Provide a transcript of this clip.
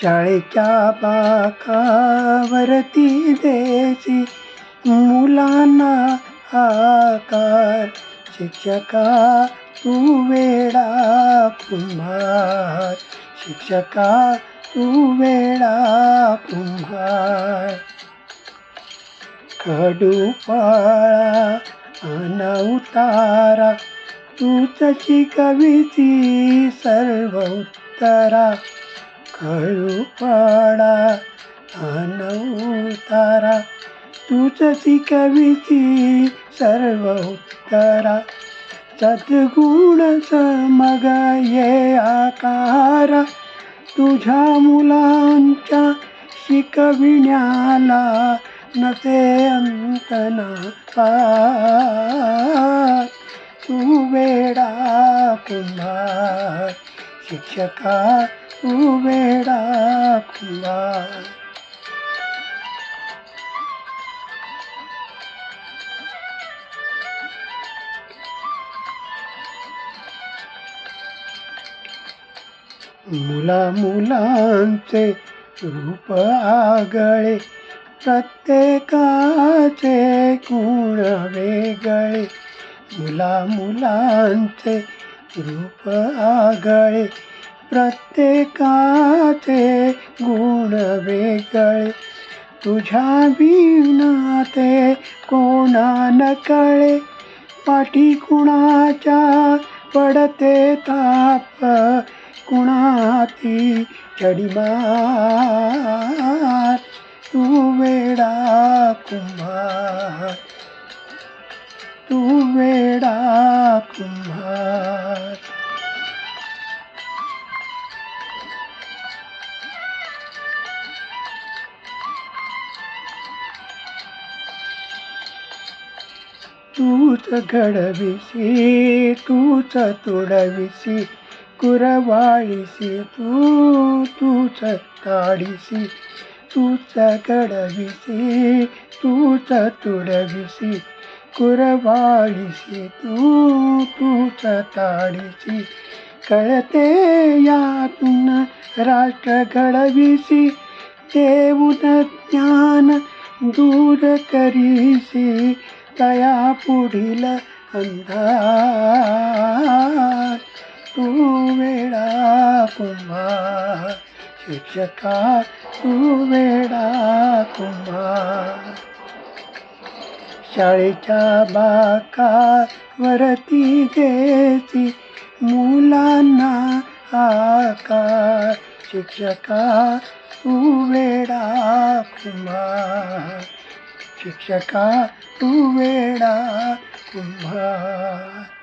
शाळेच्या बाकावरती देसी मुलांना आकार. शिक्षका तू वेडा कुंभार, शिक्षका तू वेडा कुंभार. कडूपाळा अन उतारा तूच शिकविती सर्व उत्तरा. कडूपाळा अन उतारा तूच शिकविती सर्व उत्तरा. सद्गुण समग ये आकारा तुझ्या मुलांच्या शिकविण्याला नसे अंत ना पार. तू वेडा कुंभार, शिक्षका तू वेडा कुंभार. मुलांचे रूप आगळे प्रत्येकाचे गुण वेगळे. मुलांचे रूप आगळे प्रत्येकाचे गुण वेगळे. तुझ्या विना ते कोणा न कळे, पाठी कुणाच्या पडते ताप, कुणाती चढी मार. तू वेडा कुंभार, तू वेडा कुंभार. तूच घडविसी तूच तोडविसी, कुरवाळीसी तूच ताडीसी. तूच घडविसी तूच तोडविसी, कुरवाळीसी तूच ताडीसी. कळते यातून राष्ट्र घडविसी, देऊन ज्ञान दूर करीसी तया पुढील अंधार. तू वेडा कुंभार, शिक्षका तू वेडा कुंभार. शाळेच्या बाकावरती देसी मुलांना आकार. शिक्षका तू वेडा कुंभार, शिक्षका तू वेडा कुंभार.